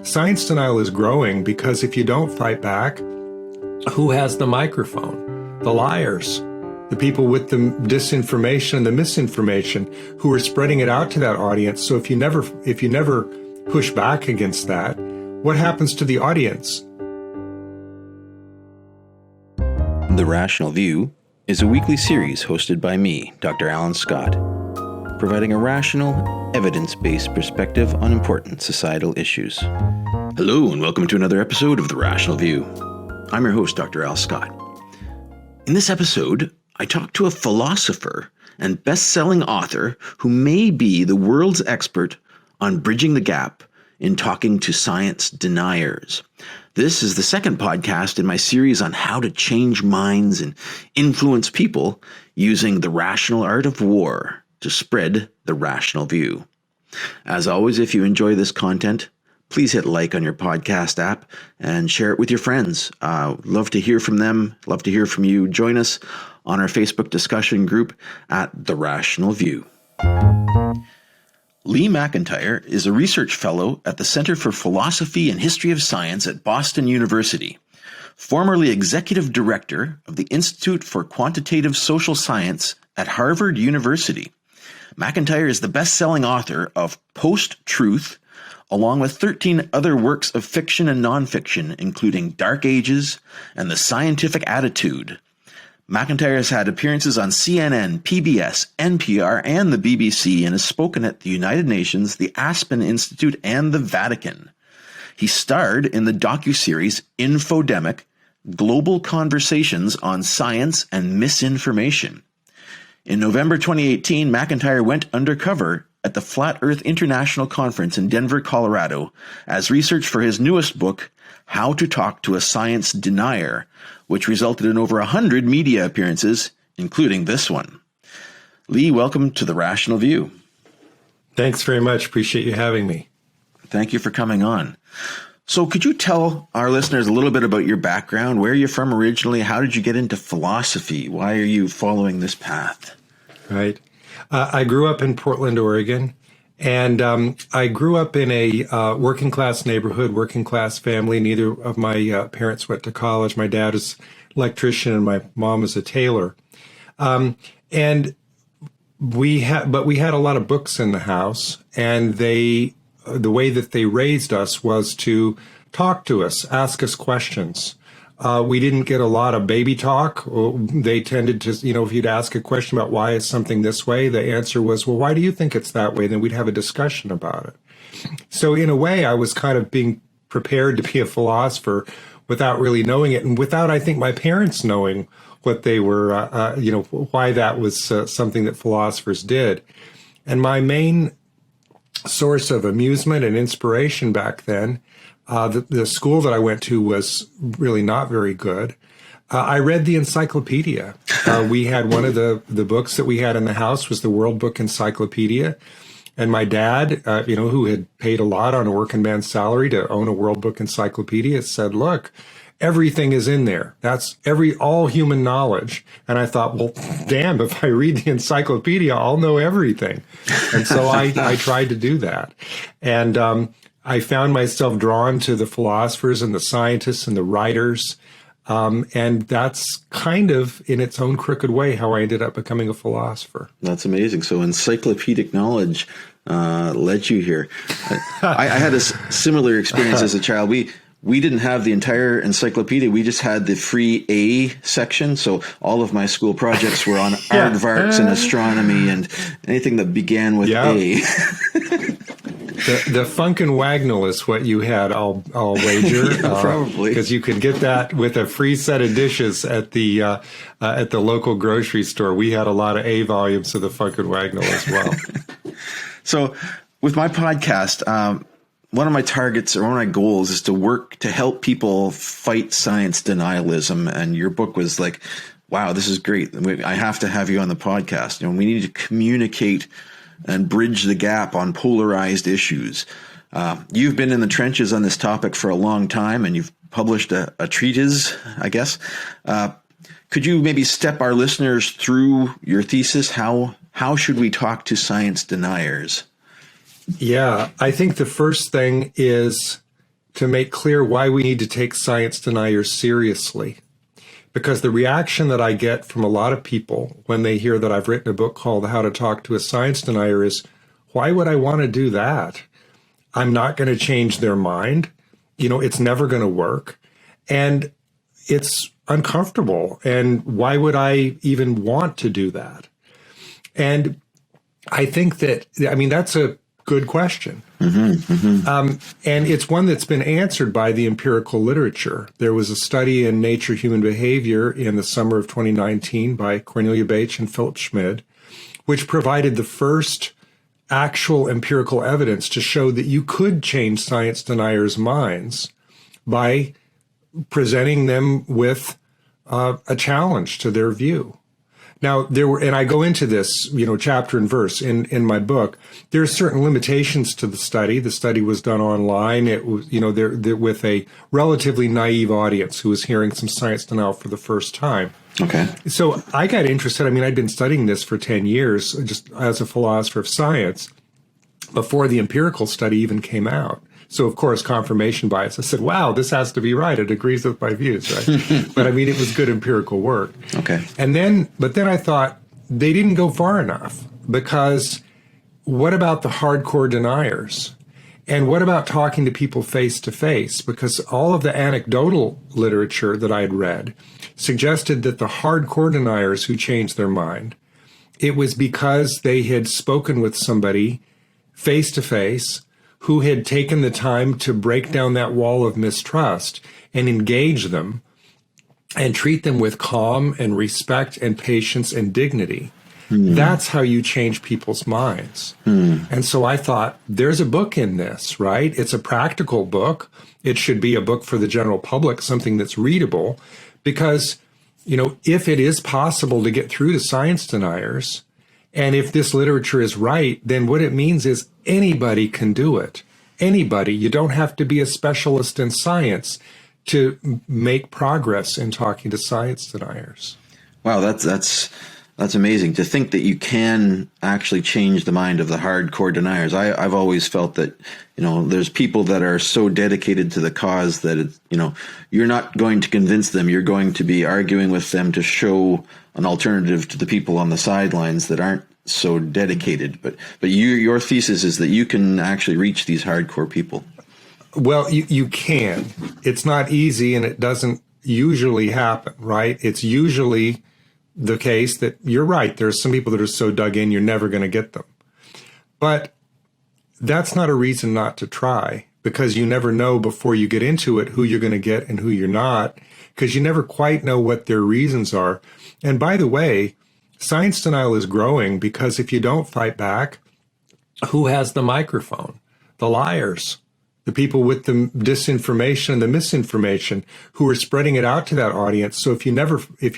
Science denial is growing because if you don't fight back, who has the microphone? The liars, the people with the disinformation and the misinformation who are spreading it out to that audience. So if you never push back against that, what happens to the audience? The Rational View is a weekly series hosted by me, Dr. Alan Scott, providing a rational, evidence-based perspective on important societal issues. Hello, and welcome to another episode of The Rational View. I'm your host, Dr. Al Scott. In this episode, I talk to a philosopher and best-selling author who may be the world's expert on bridging the gap in talking to science deniers. This is the second podcast in my series on how to change minds and influence people using the rational art of war to spread the rational view. As always, if you enjoy this content, please hit like on your podcast app and share it with your friends. Love to hear from them. Love to hear from you. Join us on our Facebook discussion group at The Rational View. Lee McIntyre is a research fellow at the Center for Philosophy and History of Science at Boston University, formerly executive director of the Institute for Quantitative Social Science at Harvard University. McIntyre is the best-selling author of Post-Truth, along with 13 other works of fiction and nonfiction, including Dark Ages and The Scientific Attitude. McIntyre has had appearances on CNN, PBS, NPR, and the BBC, and has spoken at the United Nations, the Aspen Institute, and the Vatican. He starred in the docu-series INFODEMIC, Global Conversations on Science and Misinformation. In November 2018, McIntyre went undercover at the Flat Earth International Conference in Denver, Colorado, as research for his newest book, How to Talk to a Science Denier, which resulted in over 100 media appearances, including this one. Lee, welcome to The Rational View. Thanks very much. Appreciate you having me. Thank you for coming on. So could you tell our listeners a little bit about your background? Where are you from originally? How did you get into philosophy? Why are you following this path? Right. I grew up in Portland, Oregon, and I grew up in a working class neighborhood, working class family. Neither of my parents went to college. My dad is an electrician and my mom is a tailor. And we had a lot of books in the house, and the way that they raised us was to talk to us, ask us questions. We didn't get a lot of baby talk. They tended to, if you'd ask a question about why is something this way, the answer was, well, why do you think it's that way? Then we'd have a discussion about it. So in a way, I was kind of being prepared to be a philosopher without really knowing it, and without, I think, my parents knowing what they were, why that was something that philosophers did. And my main source of amusement and inspiration back then, the school that I went to was really not very good. I read the encyclopedia. We had one of the books that we had in the house was the World Book Encyclopedia. And my dad, who had paid a lot on a working man's salary to own a World Book Encyclopedia, said, look, everything is in there. That's all human knowledge. And I thought, well, damn, if I read the encyclopedia, I'll know everything. And so I tried to do that. And I found myself drawn to the philosophers and the scientists and the writers. And that's kind of, in its own crooked way, how I ended up becoming a philosopher. That's amazing. So encyclopedic knowledge led you here. I had a similar experience as a child. We didn't have the entire encyclopedia. We just had the free A section. So all of my school projects were on aardvarks and astronomy and anything that began with A. The Funkin' Wagnall is what you had, I'll wager. Probably. Because you could get that with a free set of dishes at the local grocery store. We had a lot of A volumes of the Funkin' Wagnall as well. So with my podcast, one of my targets or one of my goals is to work to help people fight science denialism. And your book was like, wow, this is great. I have to have you on the podcast. We need to communicate and bridge the gap on polarized issues. You've been in the trenches on this topic for a long time, and you've published a treatise, I guess. Could you maybe step our listeners through your thesis? How should we talk to science deniers? Yeah, I think the first thing is to make clear why we need to take science deniers seriously. Because the reaction that I get from a lot of people when they hear that I've written a book called How to Talk to a Science Denier is, why would I want to do that? I'm not going to change their mind. It's never going to work. And it's uncomfortable. And why would I even want to do that? And I think that's a good question. And it's one that's been answered by the empirical literature. There was a study in Nature Human Behavior in the summer of 2019 by Cornelia Bache and Philip Schmid, which provided the first actual empirical evidence to show that you could change science deniers' minds by presenting them with a challenge to their view. Now, and I go into this, chapter and verse in my book. There are certain limitations to the study. The study was done online. It was, there with a relatively naive audience who was hearing some science denial for the first time. Okay. So I got interested. I'd been studying this for 10 years, just as a philosopher of science, before the empirical study even came out. So, of course, confirmation bias. I said, wow, this has to be right. It agrees with my views, right? But it was good empirical work. Okay. But then I thought they didn't go far enough, because what about the hardcore deniers? And what about talking to people face to face? Because all of the anecdotal literature that I had read suggested that the hardcore deniers who changed their mind, it was because they had spoken with somebody face to face who had taken the time to break down that wall of mistrust and engage them and treat them with calm and respect and patience and dignity. That's how you change people's minds. And so I thought, there's a book in this, right? It's a practical book. It should be a book for the general public, something that's readable, because, if it is possible to get through to science deniers, and if this literature is right, then what it means is anybody can do it. Anybody. You don't have to be a specialist in science to make progress in talking to science deniers. Wow, that's amazing to think that you can actually change the mind of the hardcore deniers. I've always felt that, there's people that are so dedicated to the cause that, you're not going to convince them. You're going to be arguing with them to show an alternative to the people on the sidelines that aren't so dedicated. But your thesis is that you can actually reach these hardcore people. Well, you can. It's not easy, and it doesn't usually happen, right? It's usually the case that you're right. There's some people that are so dug in, you're never going to get them. But that's not a reason not to try, because you never know before you get into it who you're going to get and who you're not, because you never quite know what their reasons are. And by the way, science denial is growing because if you don't fight back, who has the microphone? The liars, the people with the disinformation and the misinformation who are spreading it out to that audience. So if you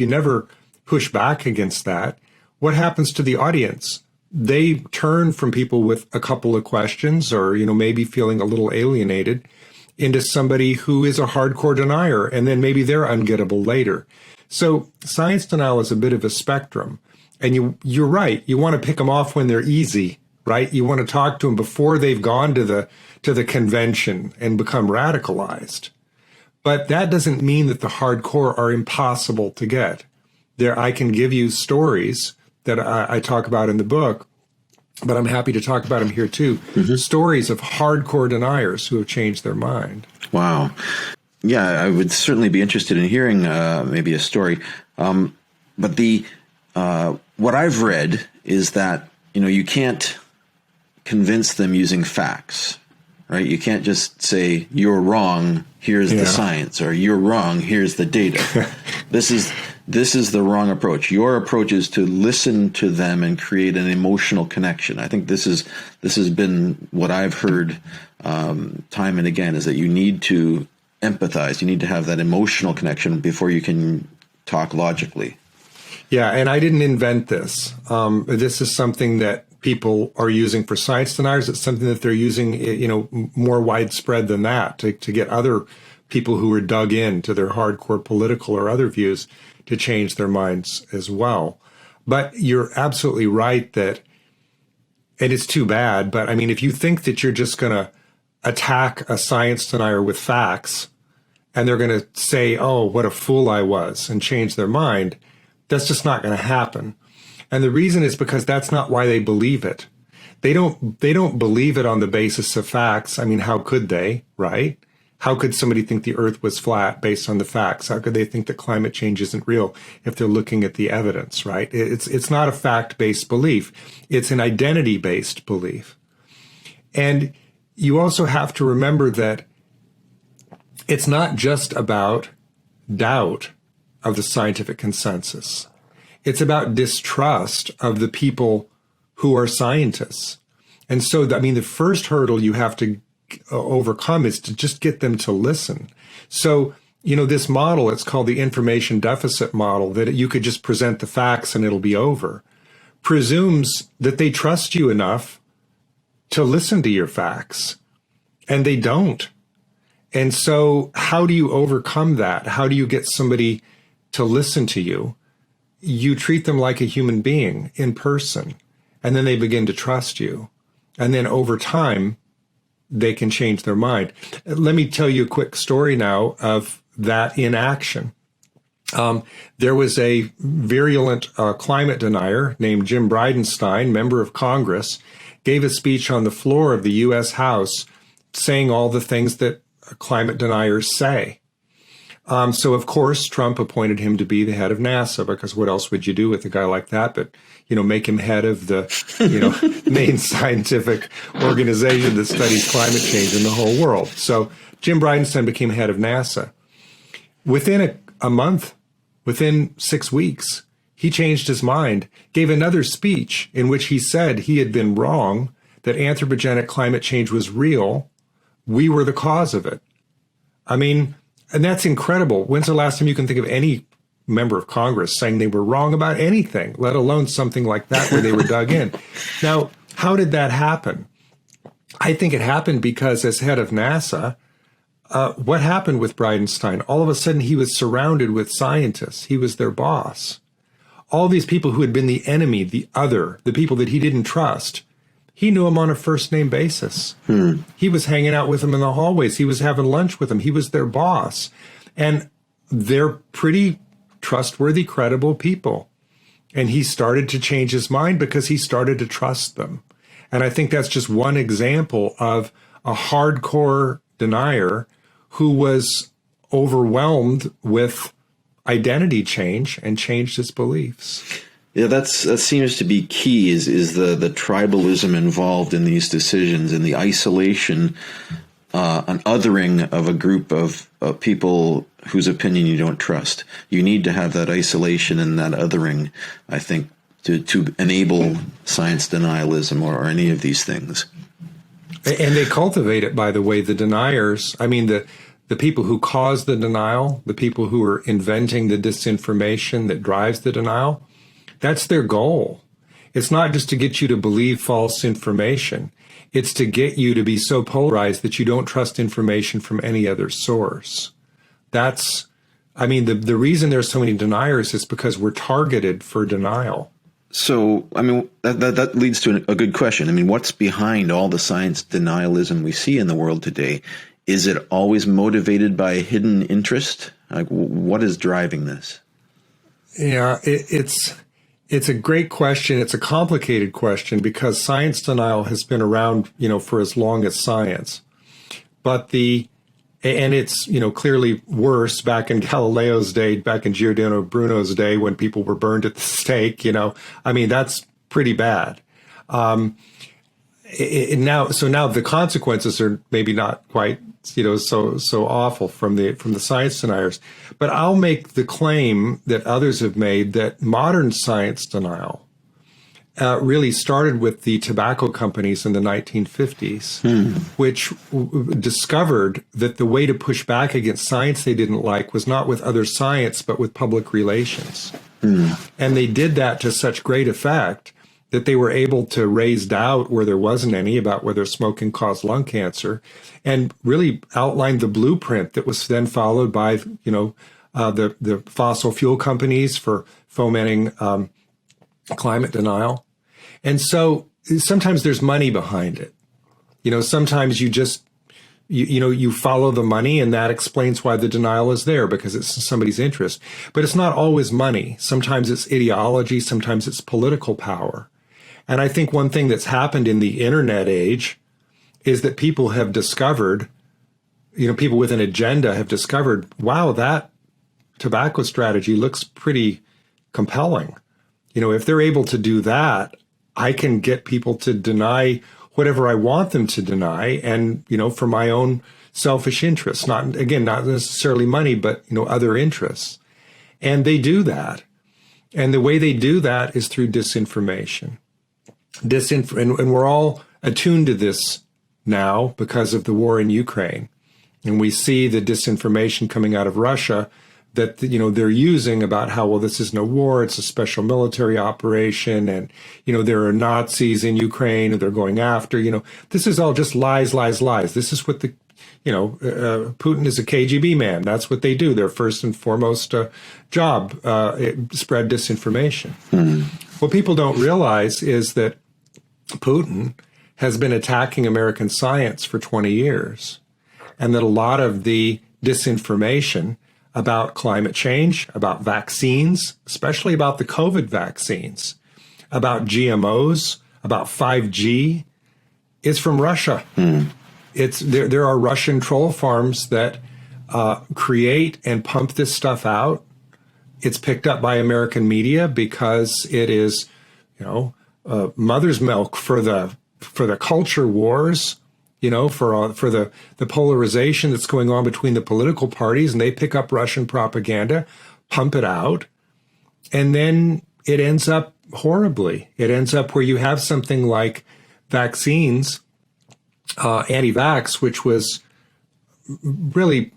never push back against that, what happens to the audience? They turn from people with a couple of questions or, maybe feeling a little alienated into somebody who is a hardcore denier, and then maybe they're ungettable later. So science denial is a bit of a spectrum. And you're right. You want to pick them off when they're easy, right? You want to talk to them before they've gone to the convention and become radicalized. But that doesn't mean that the hardcore are impossible to get. I can give you stories that I talk about in the book, but I'm happy to talk about them here too. Stories of hardcore deniers who have changed their mind. Wow. Yeah, I would certainly be interested in hearing maybe a story. But what I've read is that, you can't convince them using facts, right? You can't just say, you're wrong, here's the science, or you're wrong, here's the data. This is the wrong approach. Your approach is to listen to them and create an emotional connection. I think this has been what I've heard time and again, is that you need to empathize. You need to have that emotional connection before you can talk logically. Yeah, and I didn't invent this. This is something that people are using for science deniers. It's something that they're using, more widespread than that to get other people who are dug in to their hardcore political or other views to change their minds as well. But you're absolutely right that, and it's too bad, but if you think that you're just going to attack a science denier with facts and they're going to say, oh, what a fool I was, and change their mind. That's just not going to happen. And the reason is because that's not why they believe it. They don't believe it on the basis of facts. I mean, how could they, right? How could somebody think the earth was flat based on the facts? How could they think that climate change isn't real if they're looking at the evidence, right? It's not a fact-based belief. It's an identity-based belief. And you also have to remember that it's not just about doubt of the scientific consensus. It's about distrust of the people who are scientists. And so, the first hurdle you have to overcome is to just get them to listen. So, this model, it's called the information deficit model, that you could just present the facts and it'll be over, presumes that they trust you enough to listen to your facts, and they don't. And so how do you overcome that? How do you get somebody to listen to you? You treat them like a human being in person, and then they begin to trust you. And then over time, they can change their mind. Let me tell you a quick story now of that in action. There was a virulent climate denier named Jim Bridenstine, member of Congress, gave a speech on the floor of the U.S. House saying all the things that climate deniers say. So, of course, Trump appointed him to be the head of NASA, because what else would you do with a guy like that but, make him head of the, main scientific organization that studies climate change in the whole world. So Jim Bridenstine became head of NASA. Within a month, within 6 weeks, he changed his mind, gave another speech in which he said he had been wrong, that anthropogenic climate change was real. We were the cause of it. And that's incredible. When's the last time you can think of any member of Congress saying they were wrong about anything, let alone something like that where they were dug in? Now, how did that happen? I think it happened because as head of NASA, what happened with Bridenstine? All of a sudden, he was surrounded with scientists. He was their boss. All these people who had been the enemy, the other, the people that he didn't trust, he knew them on a first-name basis. He was hanging out with them in the hallways. He was having lunch with them. He was their boss. And they're pretty trustworthy, credible people. And he started to change his mind because he started to trust them. And I think that's just one example of a hardcore denier who was overwhelmed with identity change and changed his beliefs. Yeah, that seems to be key, is the tribalism involved in these decisions and the isolation, an othering of a group of people whose opinion you don't trust. You need to have that isolation and that othering, I think, to enable science denialism or any of these things. And they cultivate it, by the way, the deniers. The people who cause the denial, the people who are inventing the disinformation that drives the denial, that's their goal. It's not just to get you to believe false information. It's to get you to be so polarized that you don't trust information from any other source. That's, the reason there's so many deniers is because we're targeted for denial. So, that leads to a good question. What's behind all the science denialism we see in the world today? Is it always motivated by a hidden interest? What is driving this? Yeah, it's a great question. It's a complicated question because science denial has been around, for as long as science. But it's, clearly worse back in Galileo's day, back in Giordano Bruno's day when people were burned at the stake, that's pretty bad. Now the consequences are maybe not quite, so awful from the science deniers. But I'll make the claim that others have made that modern science denial really started with the tobacco companies in the 1950s, which discovered that the way to push back against science they didn't like was not with other science, but with public relations. And they did that to such great effect that they were able to raise doubt where there wasn't any about whether smoking caused lung cancer, and really outlined the blueprint that was then followed by, the fossil fuel companies for fomenting climate denial. And so sometimes there's money behind it. Sometimes you just you follow the money, and that explains why the denial is there, because it's in somebody's interest. But it's not always money. Sometimes it's ideology. Sometimes it's political power. And I think one thing that's happened in the internet age is that people have discovered, people with an agenda have discovered, wow, that tobacco strategy looks pretty compelling. If they're able to do that, I can get people to deny whatever I want them to deny, and, for my own selfish interests, not necessarily money, but, other interests. And they do that. And the way they do that is through disinformation. And we're all attuned to this now because of the war in Ukraine. And we see the disinformation coming out of Russia that, they're using about how, well, this isn't a war, it's a special military operation. And, there are Nazis in Ukraine and they're going after, this is all just lies, lies, lies. This is what Putin is a KGB man. That's what they do. Their first and foremost job, spread disinformation. What people don't realize is that Putin has been attacking American science for 20 years, and that a lot of the disinformation about climate change, about vaccines, especially about the COVID vaccines, about GMOs, about 5G, is from Russia. There are Russian troll farms that create and pump this stuff out. It's picked up by American media because it is, mother's milk for the culture wars, for the polarization that's going on between the political parties, and they pick up Russian propaganda, pump it out, and then it ends up horribly. It ends up where you have something like vaccines, anti-vax, which was really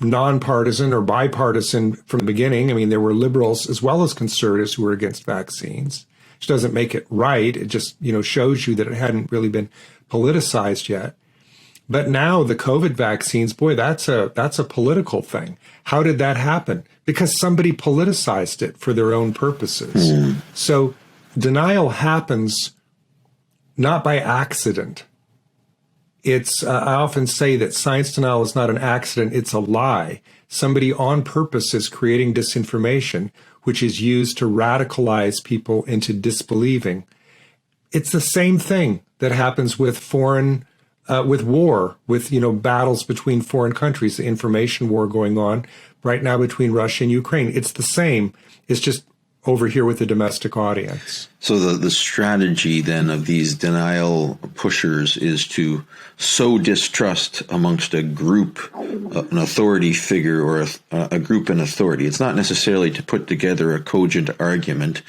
nonpartisan or bipartisan from the beginning. I mean, there were liberals as well as conservatives who were against vaccines, which doesn't make it right. It just, shows you that it hadn't really been politicized yet. But now the COVID vaccines, boy, that's a political thing. How did that happen? Because somebody politicized it for their own purposes. So denial happens not by accident. I often say that science denial is not an accident, it's a lie. Somebody on purpose is creating disinformation, which is used to radicalize people into disbelieving. It's the same thing that happens with with war, with, battles between foreign countries, the information war going on right now between Russia and Ukraine. It's the same. It's just over here with the domestic audience. So the strategy then of these denial pushers is to sow distrust amongst a group, an authority figure, or a group in authority. It's not necessarily to put together a cogent argument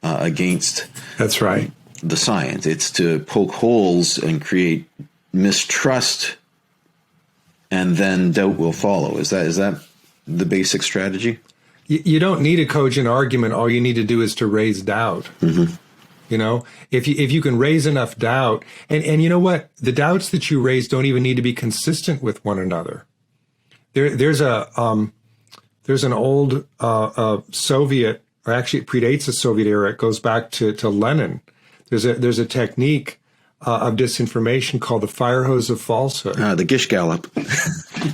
against That's right. the science. It's to poke holes and create mistrust, and then doubt will follow. Is that the basic strategy? You don't need a cogent argument. All you need to do is to raise doubt. If you can raise enough doubt, and you know what, the doubts that you raise don't even need to be consistent with one another. There's an old Soviet, or actually it predates the Soviet era. It goes back to Lenin. There's a technique of disinformation called the fire hose of falsehood. The Gish Gallop.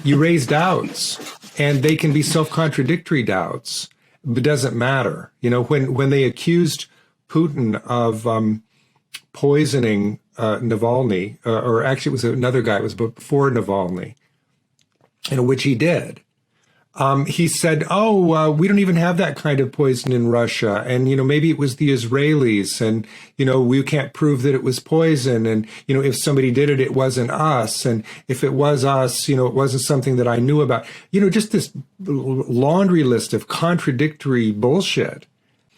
You raise doubts, and they can be self-contradictory doubts, but it doesn't matter. When they accused Putin of poisoning Navalny, or actually it was another guy, it was before Navalny, which he did. He said, we don't even have that kind of poison in Russia. And, maybe it was the Israelis, and, we can't prove that it was poison. And, if somebody did it, it wasn't us. And if it was us, it wasn't something that I knew about. Just this laundry list of contradictory bullshit.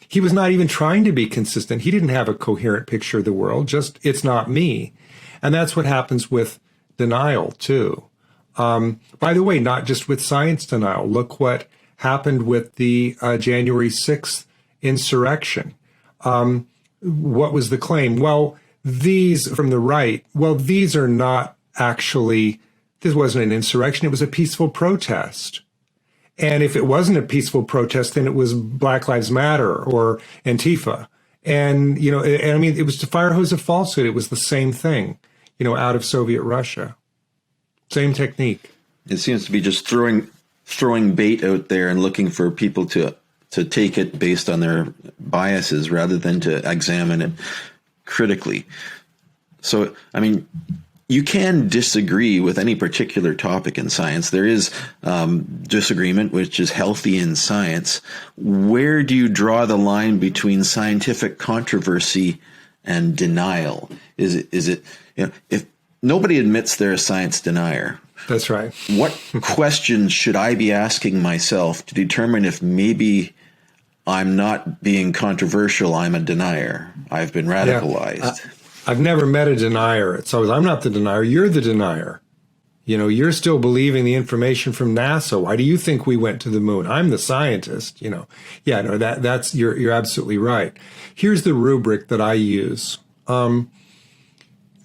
He was not even trying to be consistent. He didn't have a coherent picture of the world, just it's not me. And that's what happens with denial, too. By the way, not just with science denial. Look what happened with the January 6th insurrection. What was the claim? Well, these from the right, these are not actually, this wasn't an insurrection. It was a peaceful protest. And if it wasn't a peaceful protest, then it was Black Lives Matter or Antifa. And, it was the fire hose of falsehood. It was the same thing, out of Soviet Russia. Same technique. It seems to be just throwing bait out there and looking for people to take it based on their biases rather than to examine it critically. So, I mean, you can disagree with any particular topic in science. There is disagreement, which is healthy in science. Where do you draw the line between scientific controversy and denial? Is it if nobody admits they're a science denier? That's right. What questions should I be asking myself to determine if maybe I'm not being controversial, I'm a denier, I've been radicalized? Yeah. I've never met a denier. It's always, I'm not the denier, you're the denier. You're still believing the information from NASA. Why do you think we went to the moon? I'm the scientist, Yeah, no, that's you're absolutely right. Here's the rubric that I use.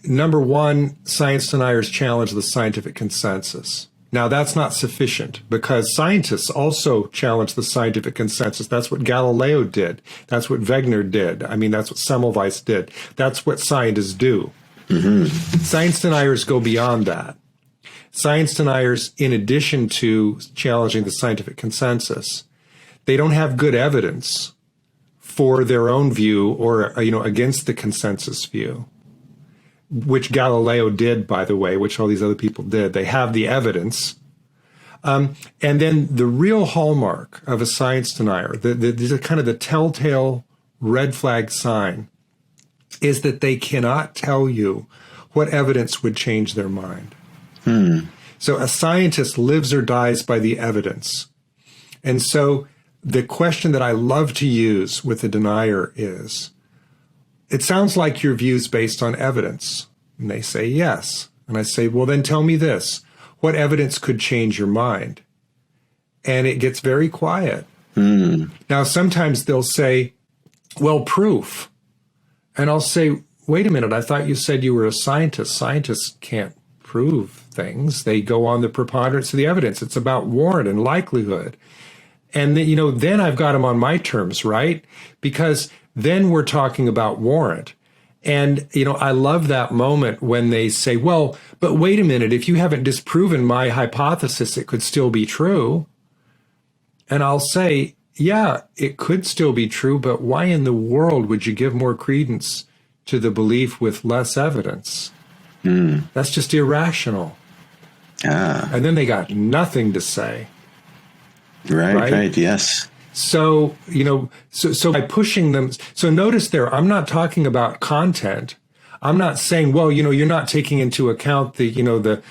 Number one, science deniers challenge the scientific consensus. Now, that's not sufficient because scientists also challenge the scientific consensus. That's what Galileo did. That's what Wegener did. I mean, that's what Semmelweis did. That's what scientists do. Mm-hmm. Science deniers go beyond that. Science deniers, in addition to challenging the scientific consensus, they don't have good evidence for their own view or, against the consensus view, which Galileo did, by the way, which all these other people did. They have the evidence. And then the real hallmark of a science denier, the kind of the telltale red flag sign, is that they cannot tell you what evidence would change their mind. So a scientist lives or dies by the evidence. And so the question that I love to use with a denier is, it sounds like your view's based on evidence. And they say, yes. And I say, well, then tell me this. What evidence could change your mind? And it gets very quiet. Now, sometimes they'll say, well, proof. And I'll say, wait a minute, I thought you said you were a scientist. Scientists can't prove things. They go on the preponderance of the evidence. It's about warrant and likelihood. And then I've got them on my terms, right? Because then we're talking about warrant. And, I love that moment when they say, well, but wait a minute, if you haven't disproven my hypothesis, it could still be true. And I'll say, yeah, it could still be true, but why in the world would you give more credence to the belief with less evidence? That's just irrational. And then they got nothing to say. Right, yes. So, so by pushing them, so notice there, I'm not talking about content. I'm not saying, well, you're not taking into account the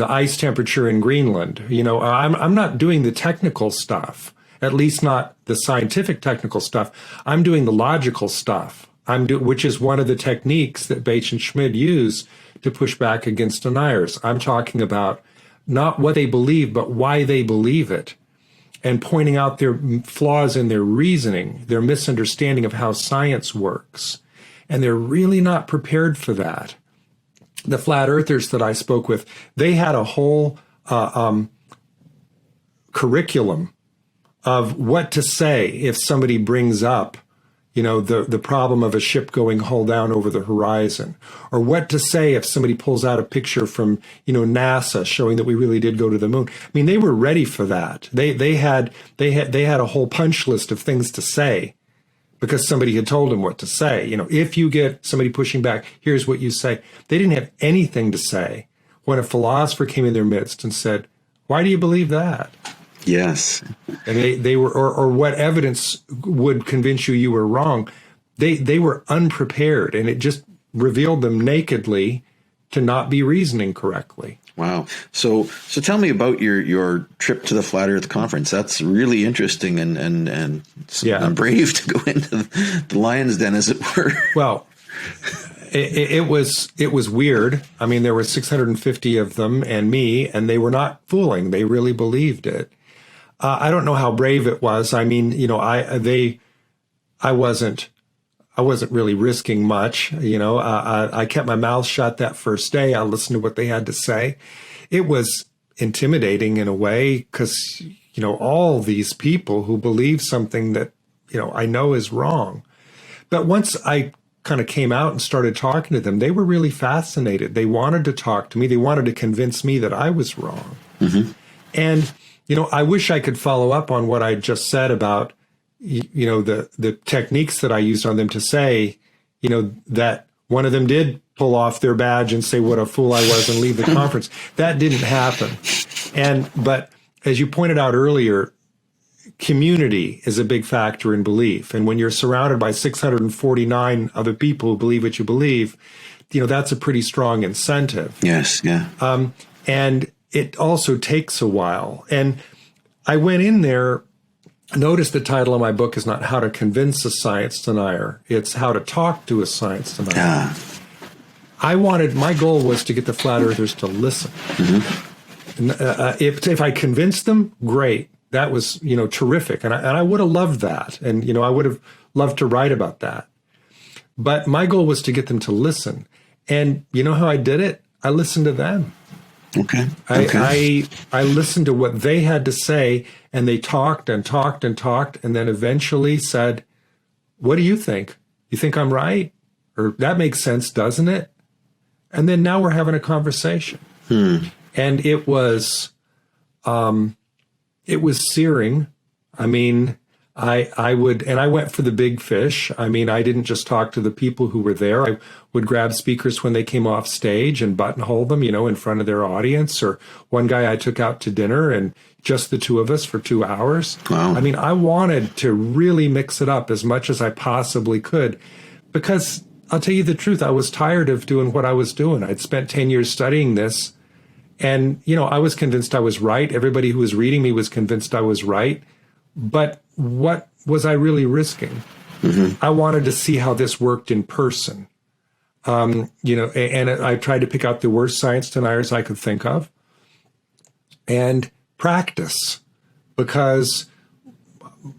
ice temperature in Greenland. I'm not doing the technical stuff, at least not the scientific technical stuff. I'm doing the logical stuff, which is one of the techniques that Bates and Schmidt use to push back against deniers. I'm talking about not what they believe, but why they believe it, and pointing out their flaws in their reasoning, their misunderstanding of how science works. And they're really not prepared for that. The flat earthers that I spoke with, they had a whole curriculum of what to say if somebody brings up, the problem of a ship going hull down over the horizon, or what to say if somebody pulls out a picture from, NASA showing that we really did go to the moon. I mean, they were ready for that. They had a whole punch list of things to say because somebody had told them what to say. If you get somebody pushing back, here's what you say. They didn't have anything to say when a philosopher came in their midst and said, why do you believe that? Yes. And they were, or what evidence would convince you were wrong. They were unprepared, and it just revealed them nakedly to not be reasoning correctly. Wow. So tell me about your trip to the Flat Earth Conference. That's really interesting and brave to go into the lion's den, as it were. Well, it was weird. I mean, there were 650 of them and me, and they were not fooling. They really believed it. I don't know how brave it was. I mean, I wasn't really risking much. I kept my mouth shut that first day. I listened to what they had to say. It was intimidating in a way because, all these people who believe something that, I know is wrong. But once I kind of came out and started talking to them, they were really fascinated. They wanted to talk to me. They wanted to convince me that I was wrong. Mm-hmm. And, I wish I could follow up on what I just said about, the techniques that I used on them to say, that one of them did pull off their badge and say what a fool I was and leave the conference. That didn't happen. But as you pointed out earlier, community is a big factor in belief. And when you're surrounded by 649 other people who believe what you believe, that's a pretty strong incentive. Yes, yeah. And it also takes a while. And I went in there, notice the title of my book is not How to Convince a Science Denier. It's How to Talk to a Science Denier. Yeah. My goal was to get the flat earthers to listen. Mm-hmm. If I convinced them, great. That was, terrific. And I would have loved that. And, I would have loved to write about that. But my goal was to get them to listen. And you know how I did it? I listened to them. Okay. I listened to what they had to say, and they talked and talked and talked, and then eventually said, what do you think? You think I'm right? Or that makes sense, doesn't it? And then now we're having a conversation. And it was searing. I mean, I went for the big fish. I mean, I didn't just talk to the people who were there. I would grab speakers when they came off stage and buttonhole them, in front of their audience. Or one guy I took out to dinner and just the two of us for 2 hours. Wow. I mean, I wanted to really mix it up as much as I possibly could, because I'll tell you the truth, I was tired of doing what I was doing. I'd spent 10 years studying this. And, I was convinced I was right. Everybody who was reading me was convinced I was right. But what was I really risking? Mm-hmm. I wanted to see how this worked in person. And I tried to pick out the worst science deniers I could think of and practice, because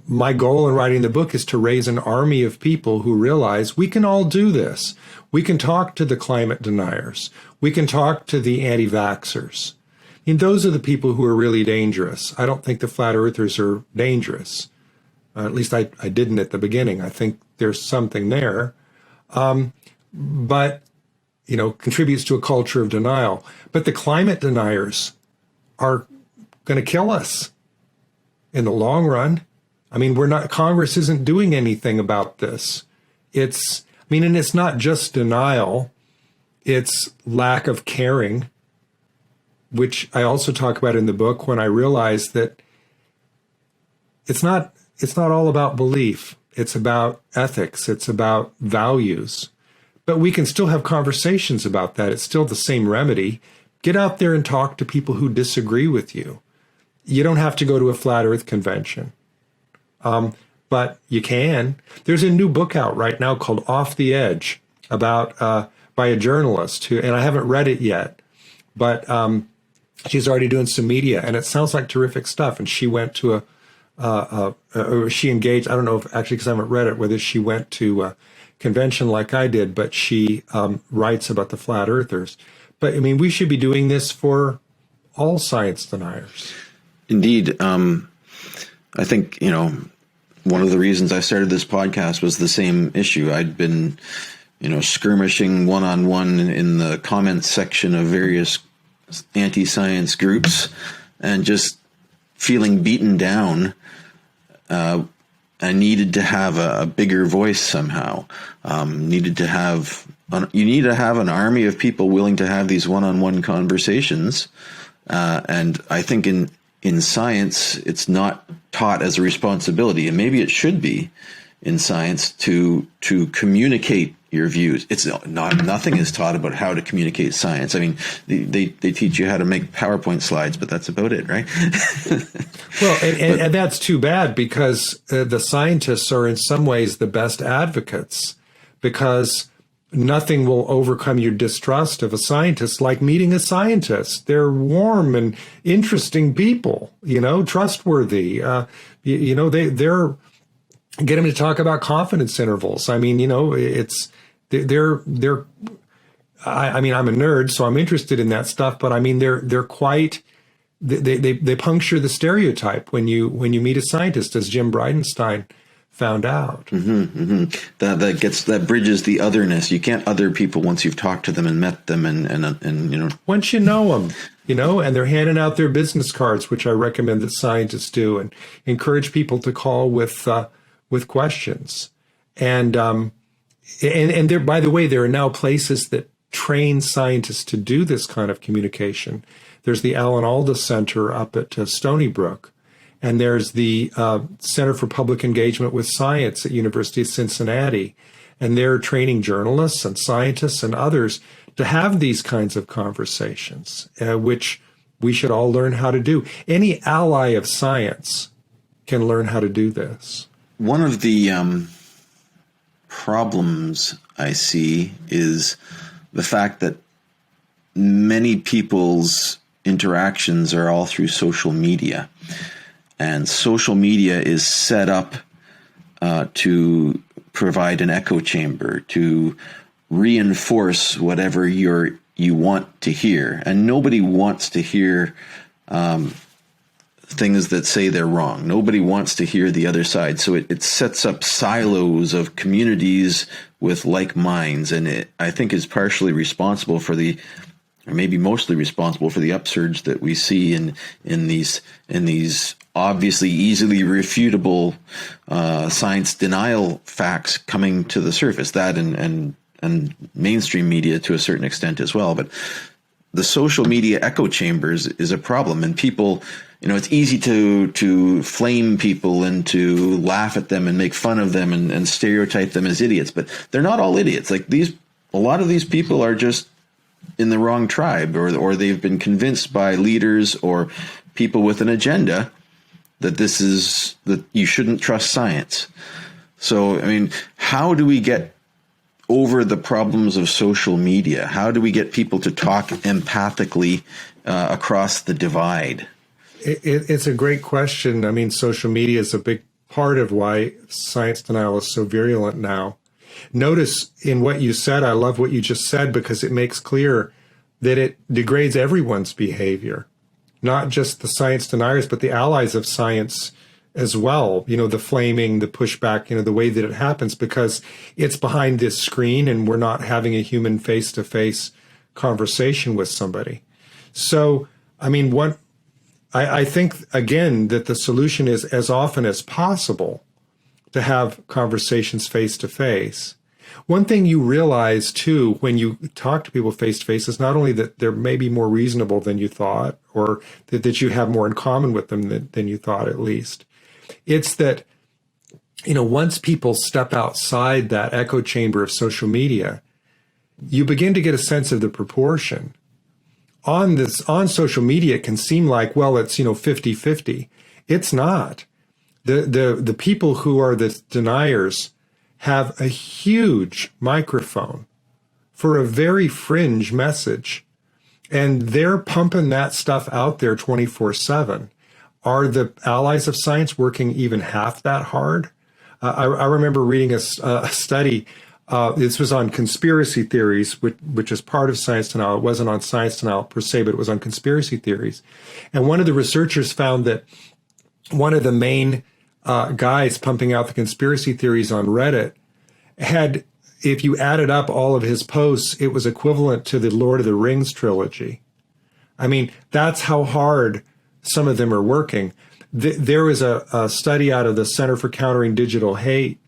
my goal in writing the book is to raise an army of people who realize we can all do this. We can talk to the climate deniers. We can talk to the anti-vaxxers. I mean, those are the people who are really dangerous. I don't think the flat earthers are dangerous. At least I didn't at the beginning. I think there's something there. But, contributes to a culture of denial. But the climate deniers are going to kill us in the long run. I mean, Congress isn't doing anything about this. And it's not just denial. It's lack of caring, which I also talk about in the book, when I realized that it's not all about belief. It's about ethics. It's about values. But we can still have conversations about that. It's still the same remedy. Get out there and talk to people who disagree with you. You don't have to go to a flat earth convention. But you can. There's a new book out right now called Off the Edge by a journalist and I haven't read it yet, but she's already doing some media, and it sounds like terrific stuff. And she went to or she engaged, I don't know if actually, because I haven't read it, whether she went to a convention like I did, but she writes about the flat earthers. But I mean, we should be doing this for all science deniers. Indeed. I think, one of the reasons I started this podcast was the same issue. I'd been, skirmishing one-on-one in the comments section of various anti-science groups and just feeling beaten down. I needed to have a bigger voice somehow. You need to have an army of people willing to have these one-on-one conversations. And I think in science, it's not taught as a responsibility, and maybe it should be in science to communicate your views. It's nothing is taught about how to communicate science. I mean, they teach you how to make PowerPoint slides, but that's about it, right? Well, and that's too bad, because the scientists are in some ways the best advocates, because nothing will overcome your distrust of a scientist like meeting a scientist. They're warm and interesting people, trustworthy. They're get them to talk about confidence intervals. I mean, I mean, I'm a nerd, so I'm interested in that stuff, but I mean, they're quite, they puncture the stereotype when you meet a scientist, as Jim Bridenstine found out. That bridges the otherness. You can't other people once you've talked to them and met them and Once you know them, and they're handing out their business cards, which I recommend that scientists do, and encourage people to call with questions. And there, by the way, there are now places that train scientists to do this kind of communication. There's the Alan Alda Center up at Stony Brook. And there's the Center for Public Engagement with Science at University of Cincinnati. And they're training journalists and scientists and others to have these kinds of conversations, which we should all learn how to do. Any ally of science can learn how to do this. One of the problems I see is the fact that many people's interactions are all through social media. And social media is set up to provide an echo chamber, to reinforce whatever you want to hear. And nobody wants to hear things that say they're wrong. Nobody wants to hear the other side. So it sets up silos of communities with like minds. And it, I think, is partially responsible for or maybe mostly responsible for the upsurge that we see in these obviously easily refutable science denial facts coming to the surface. That and mainstream media to a certain extent as well. But the social media echo chambers is a problem, and people, it's easy to flame people and to laugh at them and make fun of them and stereotype them as idiots. But they're not all idiots. Like a lot of these people are just in the wrong tribe, or they've been convinced by leaders or people with an agenda that that you shouldn't trust science. So, how do we get over the problems of social media? How do we get people to talk empathically across the divide? It's a great question. Social media is a big part of why science denial is so virulent now. Notice in what you said, I love what you just said, because it makes clear that it degrades everyone's behavior, not just the science deniers, but the allies of science as well. The flaming, the pushback, the way that it happens, because it's behind this screen and we're not having a human face-to-face conversation with somebody. So, I think, again, that the solution is, as often as possible, to have conversations face-to-face. One thing you realize, too, when you talk to people face-to-face is not only that they're maybe more reasonable than you thought, or that you have more in common with them than you thought, at least. It's that, once people step outside that echo chamber of social media, you begin to get a sense of the proportion. On social media, it can seem like, well, it's, 50-50. It's not. The people who are the deniers have a huge microphone for a very fringe message, and they're pumping that stuff out there 24/7. Are the allies of science working even half that hard? I remember reading a study. This was on conspiracy theories, which is part of science denial. It wasn't on science denial per se, but it was on conspiracy theories. And one of the researchers found that one of the main guys pumping out the conspiracy theories on Reddit had, if you added up all of his posts, it was equivalent to the Lord of the Rings trilogy. That's how hard some of them are working. There was a study out of the Center for Countering Digital Hate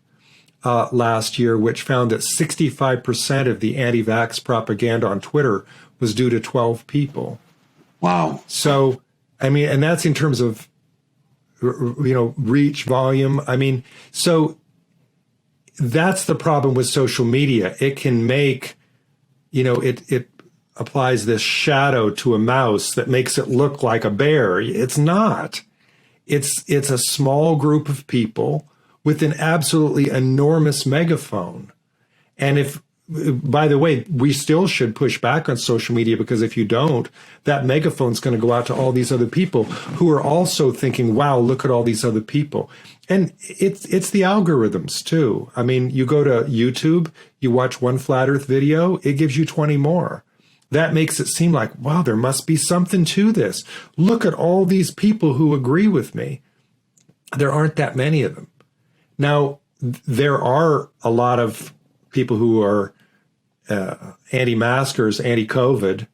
last year, which found that 65% of the anti-vax propaganda on Twitter was due to 12 people. Wow. So, and that's in terms of, reach, volume. So that's the problem with social media. It can make, it applies this shadow to a mouse that makes it look like a bear. It's not. It's a small group of people with an absolutely enormous megaphone. And if, by the way, we still should push back on social media, because if you don't, that megaphone's going to go out to all these other people who are also thinking, wow, look at all these other people. And it's the algorithms too. You go to YouTube, you watch one flat earth video, it gives you 20 more. That makes it seem like, wow, there must be something to this. Look at all these people who agree with me. There aren't that many of them. Now, there are a lot of people who are anti-maskers, anti-COVID.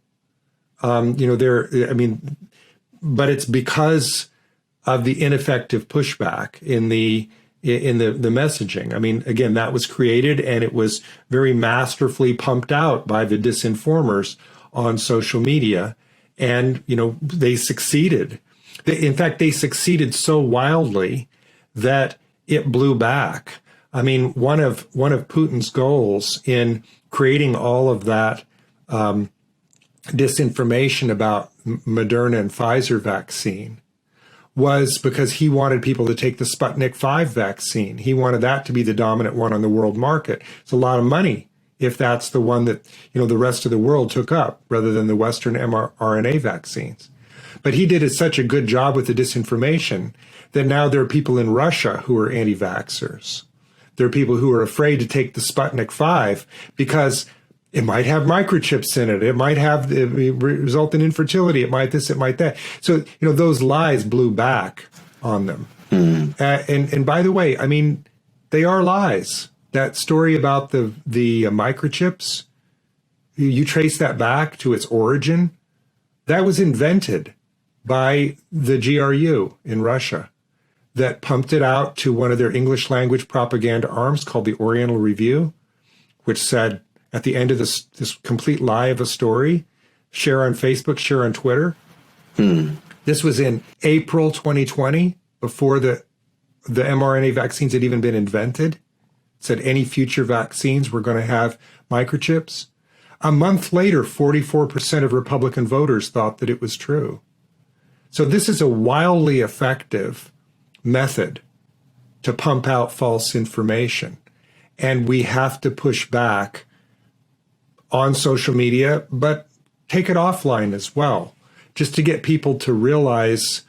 But it's because of the ineffective pushback in the messaging. I mean, again, that was created and it was very masterfully pumped out by the disinformers on social media. And, they succeeded. In fact, they succeeded so wildly that it blew back. I mean, one of Putin's goals in creating all of that disinformation about Moderna and Pfizer vaccine was because he wanted people to take the Sputnik 5 vaccine. He wanted that to be the dominant one on the world market. It's a lot of money if that's the one that, the rest of the world took up rather than the Western mRNA vaccines. But he did such a good job with the disinformation that now there are people in Russia who are anti-vaxxers. There are people who are afraid to take the Sputnik 5 because it might have microchips in it. It might result in infertility. It might this, it might that. So, those lies blew back on them. And by the way, I mean, they are lies. That story about the microchips, you trace that back to its origin. That was invented by the GRU in Russia that pumped it out to one of their English language propaganda arms called the Oriental Review, which said, at the end of this complete lie of a story, share on Facebook, share on Twitter. This was in April 2020, before the mRNA vaccines had even been invented. It said any future vaccines were going to have microchips. A month later, 44% of Republican voters thought that it was true. So this is a wildly effective method to pump out false information. And we have to push back on social media, but take it offline as well, just to get people to realize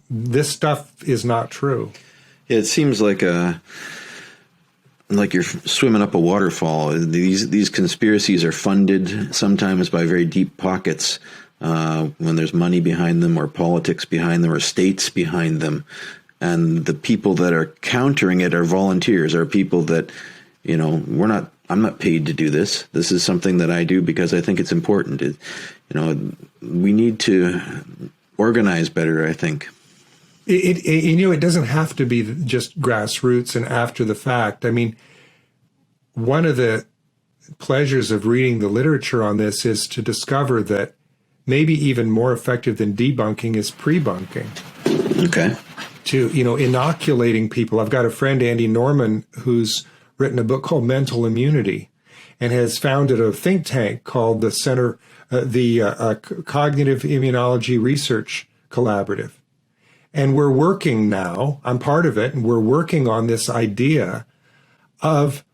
this stuff is not true. It seems like you're swimming up a waterfall. These conspiracies are funded sometimes by very deep pockets when there's money behind them, or politics behind them, or states behind them. And the people that are countering it are volunteers, are people that, I'm not paid to do this. This is something that I do because I think it's important. We need to organize better, I think. It doesn't have to be just grassroots and after the fact. I mean, one of the pleasures of reading the literature on this is to discover that maybe even more effective than debunking is pre-bunking. Okay. To, inoculating people. I've got a friend, Andy Norman, who's written a book called Mental Immunity and has founded a think tank called the Cognitive Immunology Research Collaborative. And we're working now, I'm part of it, and we're working on this idea of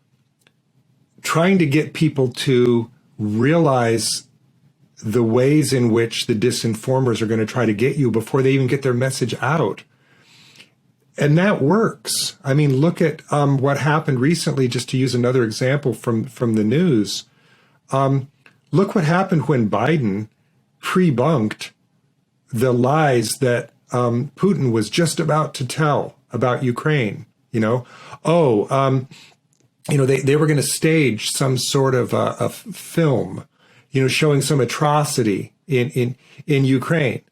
trying to get people to realize the ways in which the disinformers are going to try to get you before they even get their message out. And that works. I mean, look at what happened recently, just to use another example from the news. Look what happened when Biden pre-bunked the lies that Putin was just about to tell about Ukraine. They were going to stage some sort of a film, showing some atrocity in Ukraine.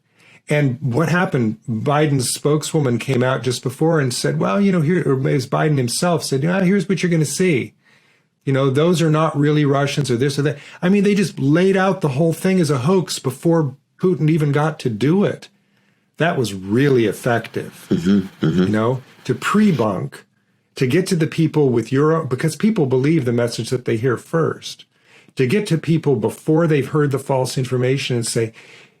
And what happened? Biden's spokeswoman came out just before and said, well, here, or it was Biden himself said, here's what you're going to see. Those are not really Russians or this or that. I mean, they just laid out the whole thing as a hoax before Putin even got to do it. That was really effective, to pre-bunk, to get to the people with because people believe the message that they hear first, to get to people before they've heard the false information and say,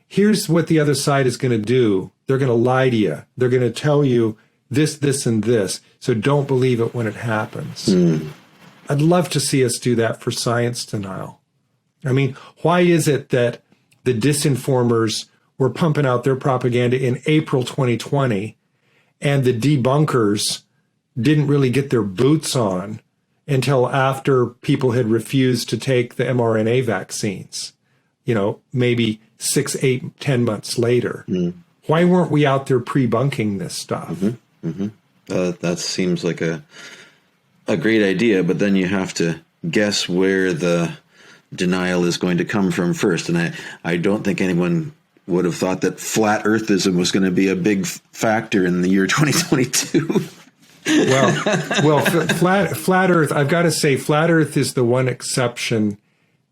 here's what the other side is going to do. They're going to lie to you. They're going to tell you this, this, and this. So don't believe it when it happens. I'd love to see us do that for science denial. I mean, why is it that the disinformers were pumping out their propaganda in April 2020 and the debunkers didn't really get their boots on until after people had refused to take the mRNA vaccines, maybe 6, 8, 10 months later? Why weren't we out there pre-bunking this stuff? That seems like a great idea, but then you have to guess where the denial is going to come from first. And I don't think anyone would have thought that flat earthism was going to be a big factor in the year 2022. Flat Earth, I've got to say, flat Earth is the one exception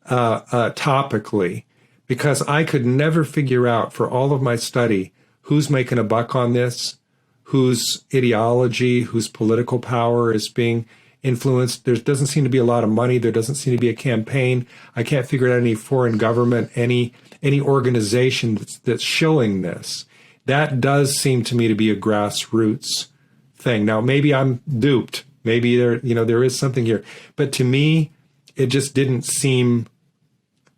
topically, because I could never figure out for all of my study who's making a buck on this, whose ideology, whose political power is being influenced. There doesn't seem to be a lot of money. There doesn't seem to be a campaign. I can't figure out any foreign government, any organization that's shilling this. That does seem to me to be a grassroots thing. Now, maybe I'm duped. Maybe there is something here. But to me, it just didn't seem,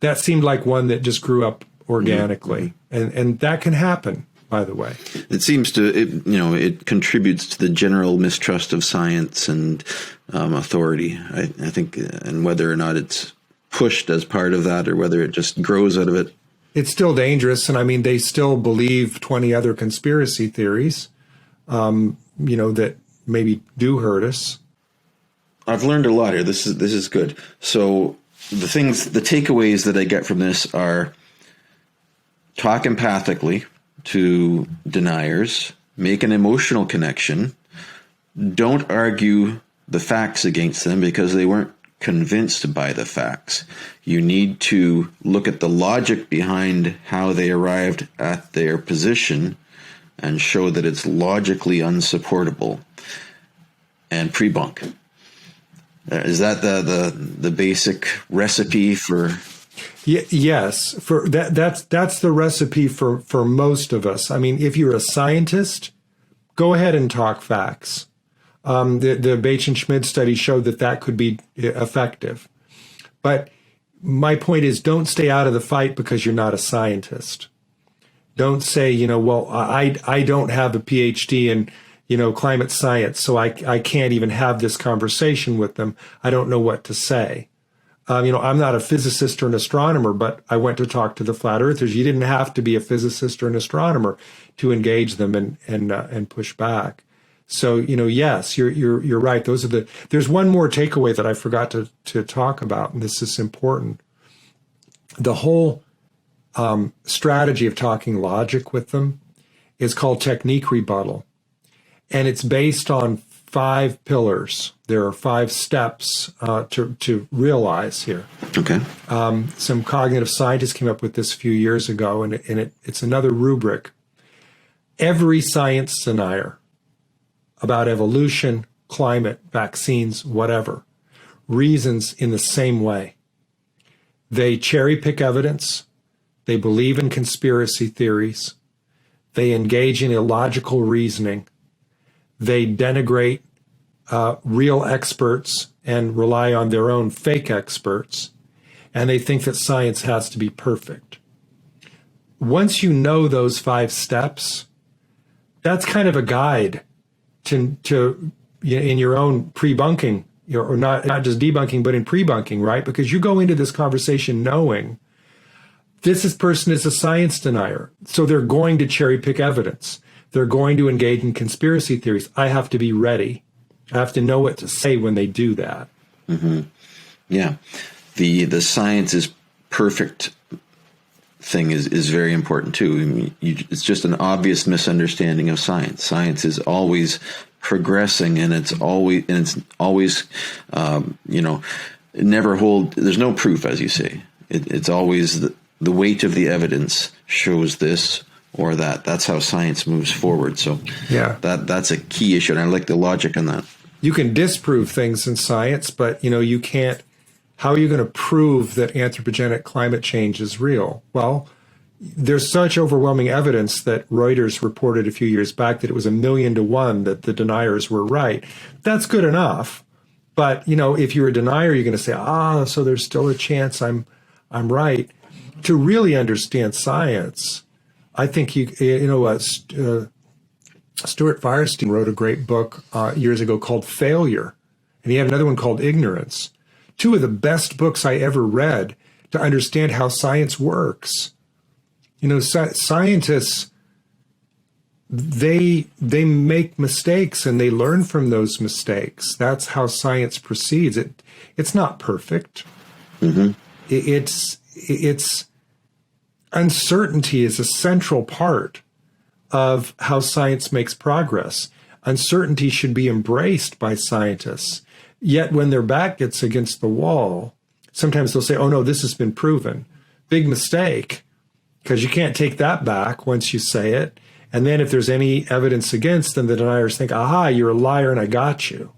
that seemed like one that just grew up organically. And that can happen, by the way. It seems to, it contributes to the general mistrust of science and authority, I think, and whether or not it's pushed as part of that or whether it just grows out of it. It's still dangerous. And I mean, they still believe 20 other conspiracy theories, that maybe do hurt us. I've learned a lot here. This is good. So the takeaways that I get from this are: talk empathically to deniers, make an emotional connection, don't argue the facts against them because they weren't convinced by the facts. You need to look at the logic behind how they arrived at their position and show that it's logically unsupportable, and pre-bunk. Is that the basic recipe for? Yes, for that's the recipe for most of us. I mean, if you're a scientist, go ahead and talk facts. The Bates-Schmidt study showed that could be effective. But my point is, don't stay out of the fight because you're not a scientist. Don't say, I don't have a PhD in, climate science, so I can't even have this conversation with them. I don't know what to say. I'm not a physicist or an astronomer, but I went to talk to the flat earthers. You didn't have to be a physicist or an astronomer to engage them and push back. So, yes, you're right. There's one more takeaway that I forgot to talk about, and this is important. The whole strategy of talking logic with them is called technique rebuttal. And it's based on 5 pillars. There are 5 steps to realize here. Okay. Some cognitive scientists came up with this a few years ago, and it's another rubric. Every science denier about evolution, climate, vaccines, whatever, reasons in the same way. They cherry pick evidence. They believe in conspiracy theories. They engage in illogical reasoning. They denigrate real experts and rely on their own fake experts. And they think that science has to be perfect. Once you know those 5 steps, that's kind of a guide to in your own pre-bunking, or not just debunking, but in pre-bunking, right? Because you go into this conversation knowing this person is a science denier. So they're going to cherry pick evidence. They're going to engage in conspiracy theories. I have to be ready. I have to know what to say when they do that. Mm-hmm. Yeah. The science is perfect thing is very important too. I mean, it's just an obvious misunderstanding of science. Science is always progressing, and it's always never hold. There's no proof, as you say. It's always the weight of the evidence shows this or that. That's how science moves forward. So yeah, that's a key issue, and I like the logic on that. You can disprove things in science, but you can't. How are you going to prove that anthropogenic climate change is real? Well, there's such overwhelming evidence that Reuters reported a few years back that it was 1,000,000 to 1 that the deniers were right. That's good enough. But, if you're a denier, you're going to say, so there's still a chance I'm right. To really understand science, I think Stuart Firestein wrote a great book years ago called Failure, and he had another one called Ignorance. 2 of the best books I ever read to understand how science works. Scientists they make mistakes and they learn from those mistakes. That's how science proceeds. It's not perfect. Mm-hmm. It's uncertainty is a central part of how science makes progress. Uncertainty should be embraced by scientists. Yet when their back gets against the wall, sometimes they'll say, oh no, this has been proven. Big mistake, because you can't take that back once you say it. And then if there's any evidence against, then the deniers think, aha, you're a liar and I got you.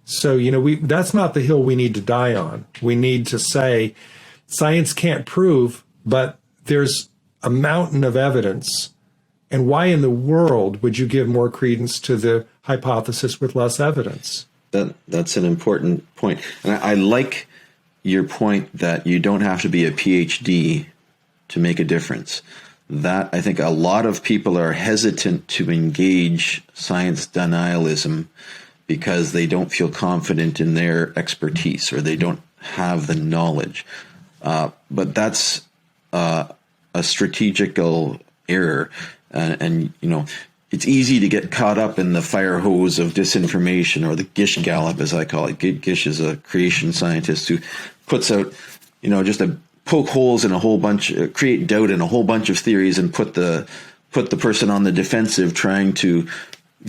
So, that's not the hill we need to die on. We need to say science can't prove, but there's a mountain of evidence. And why in the world would you give more credence to the hypothesis with less evidence? That's an important point. And I like your point that you don't have to be a PhD to make a difference. That I think a lot of people are hesitant to engage science denialism because they don't feel confident in their expertise or they don't have the knowledge. But that's a strategical error. And it's easy to get caught up in the fire hose of disinformation, or the Gish Gallop, as I call it. Gish is a creation scientist who puts out, just a poke holes in a whole bunch, create doubt in a whole bunch of theories, and put the person on the defensive, trying to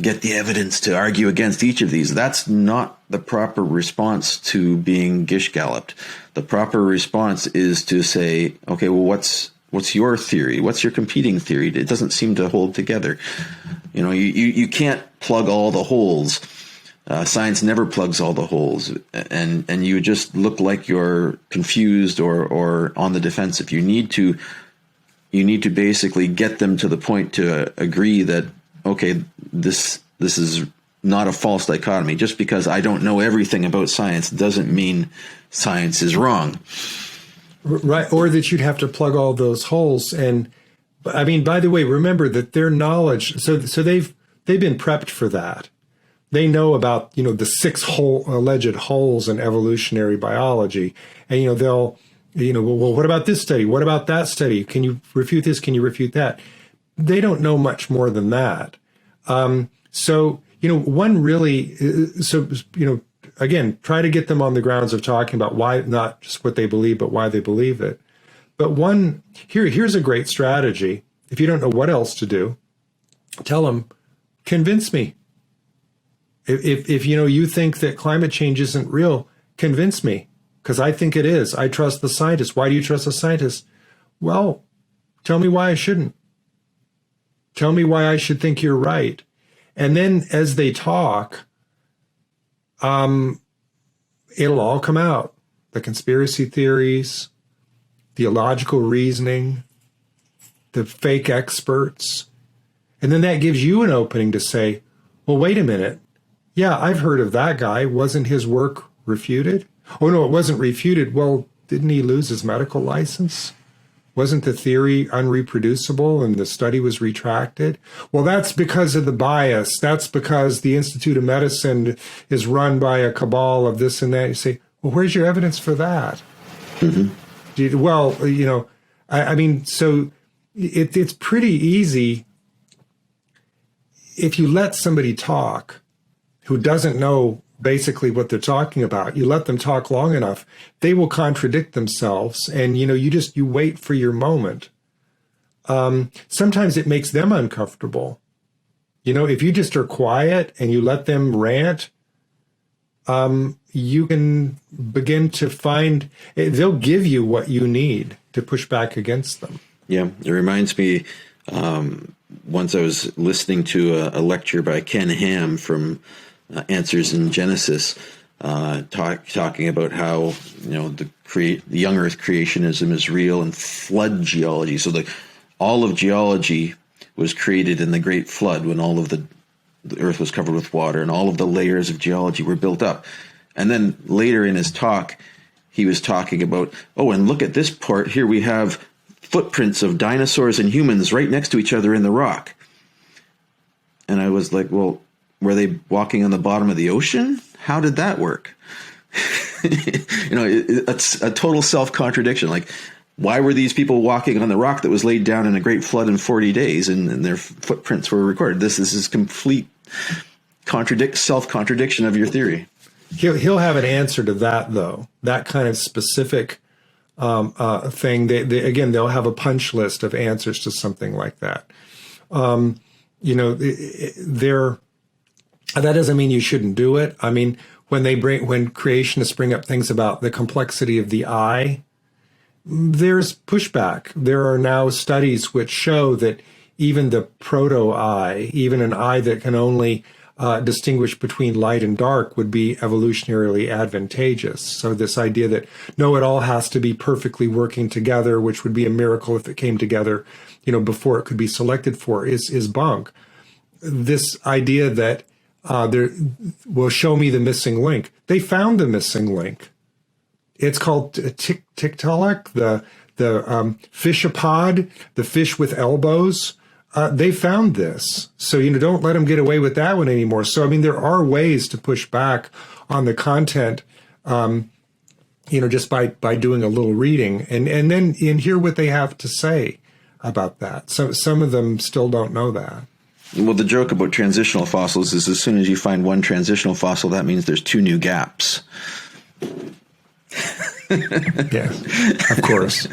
get the evidence to argue against each of these. That's not the proper response to being Gish Galloped. The proper response is to say, okay, well, what's your theory? What's your competing theory? It doesn't seem to hold together. You can't plug all the holes. Science never plugs all the holes, and you just look like you're confused or on the defensive. You need to basically get them to the point to agree that, okay, this is not a false dichotomy. Just because I don't know everything about science doesn't mean science is wrong. Right, or that you'd have to plug all those holes. And I mean, by the way, remember that their knowledge, so they've been prepped for that. They know about, the 6 alleged holes in evolutionary biology. And, they'll, well, what about this study? What about that study? Can you refute this? Can you refute that? They don't know much more than that. Again, try to get them on the grounds of talking about why, not just what they believe, but why they believe it. But here's a great strategy. If you don't know what else to do, tell them, convince me. If you think that climate change isn't real, convince me, because I think it is. I trust the scientists. Why do you trust the scientists? Well, tell me why I shouldn't. Tell me why I should think you're right. And then as they talk, it'll all come out. The conspiracy theories, the illogical reasoning, the fake experts. And then that gives you an opening to say, well, wait a minute. Yeah, I've heard of that guy. Wasn't his work refuted? Oh, no, it wasn't refuted. Well, didn't he lose his medical license? Wasn't the theory unreproducible and the study was retracted? Well, that's because of the bias. That's because the Institute of Medicine is run by a cabal of this and that. You say, well, where's your evidence for that? Mm-hmm. Well, so it's pretty easy if you let somebody talk who doesn't know basically what they're talking about. You let them talk long enough, they will contradict themselves, and you wait for your moment. Sometimes it makes them uncomfortable. If you just are quiet and you let them rant, you can begin to find they'll give you what you need to push back against them. Yeah, it reminds me. Once I was listening to a lecture by Ken Ham from Answers in Genesis, talking about how the young Earth creationism is real and flood geology. So all of geology was created in the Great Flood, when all of the Earth was covered with water and all of the layers of geology were built up. And then later in his talk, he was talking about, and look at this part here. We have footprints of dinosaurs and humans right next to each other in the rock. And I was like, well, were they walking on the bottom of the ocean? How did that work? It's a total self-contradiction. Like, why were these people walking on the rock that was laid down in a great flood in 40 days and their footprints were recorded? This is complete self-contradiction of your theory. He'll have an answer to that, though. That kind of specific thing. Again, they'll have a punch list of answers to something like that. That doesn't mean you shouldn't do it. I mean, when creationists bring up things about the complexity of the eye, there's pushback. There are now studies which show that even the proto-eye, even an eye that can only distinguish between light and dark, would be evolutionarily advantageous. So this idea that, no, it all has to be perfectly working together, which would be a miracle if it came together, before it could be selected for, is bunk. This idea that there will show me the missing link. They found the missing link. It's called Tiktaalik, the fishapod, the fish with elbows. They found this. So, don't let them get away with that one anymore. So, I mean, there are ways to push back on the content, just by doing a little reading and then hear what they have to say about that. So some of them still don't know that. Well, the joke about transitional fossils is as soon as you find one transitional fossil, that means there's two new gaps. Yes, of course.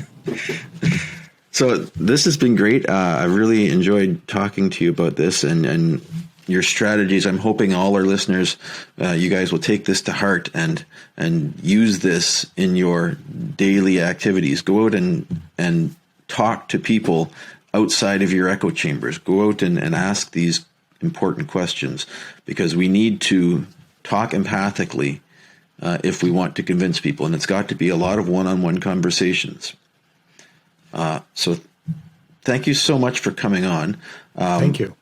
So this has been great. I really enjoyed talking to you about this and your strategies. I'm hoping all our listeners, you guys will take this to heart and use this in your daily activities. Go out and talk to people outside of your echo chambers. Go out and ask these important questions, because we need to talk empathically if we want to convince people. And it's got to be a lot of one-on-one conversations. So thank you so much for coming on. Thank you.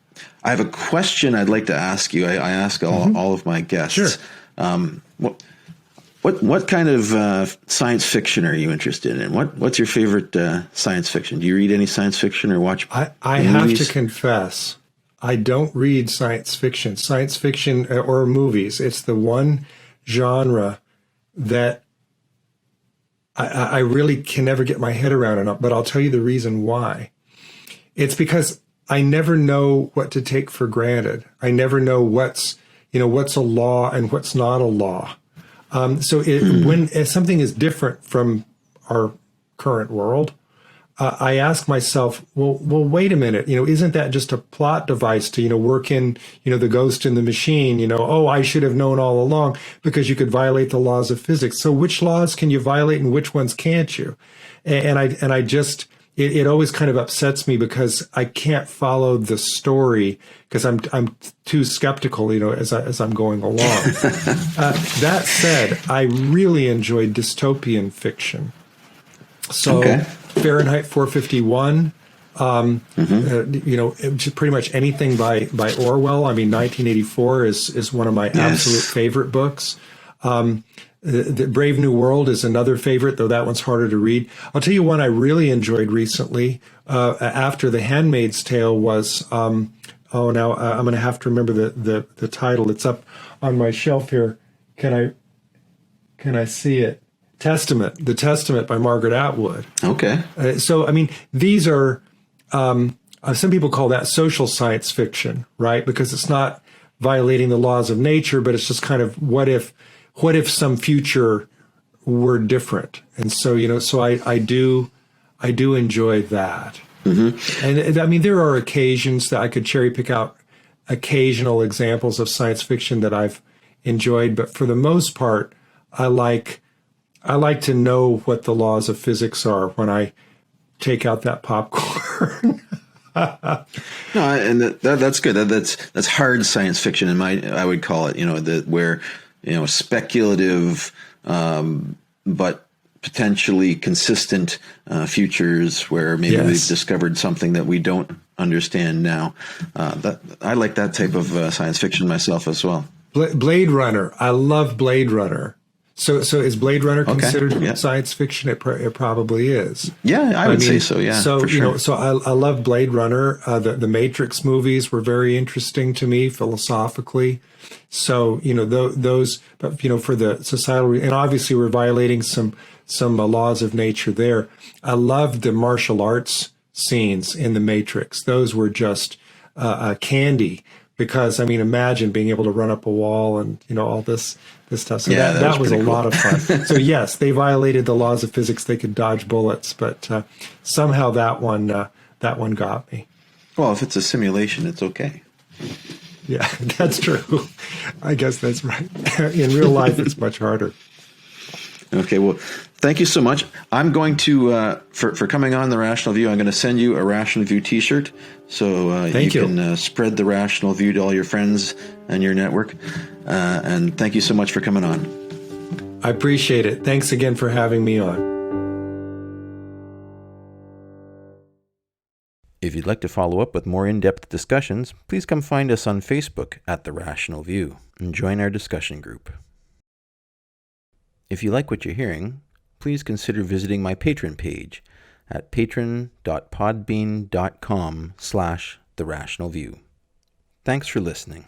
I have a question I'd like to ask you. I ask all of my guests. Sure. What kind of science fiction are you interested in? What's your favorite science fiction? Do you read any science fiction or watch I have to confess, I don't read science fiction. Science fiction or movies. It's the one genre that I really can never get my head around it, but I'll tell you the reason why. It's because I never know what to take for granted. I never know what's a law and what's not a law. When something is different from our current world, I ask myself, well, wait a minute, isn't that just a plot device to, work in, the ghost in the machine, I should have known all along, because you could violate the laws of physics. So which laws can you violate and which ones can't you? It always kind of upsets me because I can't follow the story because I'm too skeptical, as I'm going along. That said, I really enjoyed dystopian fiction. So Fahrenheit 451, pretty much anything by Orwell. I mean, 1984 is one of my absolute favorite books. The Brave New World is another favorite, though that one's harder to read. I'll tell you one I really enjoyed recently, after The Handmaid's Tale, was, I'm going to have to remember the title. It's up on my shelf here. Can I see it? The Testament by Margaret Atwood. Okay. These are, some people call that social science fiction, right? Because it's not violating the laws of nature, but it's just kind of what if some future were different? And so, I do enjoy that. Mm-hmm. And there are occasions that I could cherry pick out occasional examples of science fiction that I've enjoyed, but for the most part, I like to know what the laws of physics are when I take out that popcorn. No, and that's good. That's hard science fiction, I would call it. Where speculative, but potentially consistent futures where maybe we've discovered something that we don't understand now. I like that type of science fiction myself as well. Blade Runner. I love Blade Runner. So is Blade Runner considered yeah. science fiction? It probably is. Yeah, I would say so. Yeah. So for sure. so I love Blade Runner. The Matrix movies were very interesting to me philosophically. So those, but for the societal, and obviously we're violating some laws of nature there. I loved the martial arts scenes in the Matrix. Those were just candy. Because imagine being able to run up a wall and all this stuff. So yeah, that was a cool. lot of fun. So yes, they violated the laws of physics. They could dodge bullets, but somehow that one got me. Well, if it's a simulation, it's okay. Yeah, that's true. I guess that's right. In real life, it's much harder. Okay, well, thank you so much. I'm going to, for coming on The Rational View, I'm going to send you a Rational View t-shirt. So you can spread The Rational View to all your friends and your network. And thank you so much for coming on. I appreciate it. Thanks again for having me on. If you'd like to follow up with more in-depth discussions, please come find us on Facebook at The Rational View and join our discussion group. If you like what you're hearing, please consider visiting my Patreon page at patron.podbean.com/TheRationalView. Thanks for listening.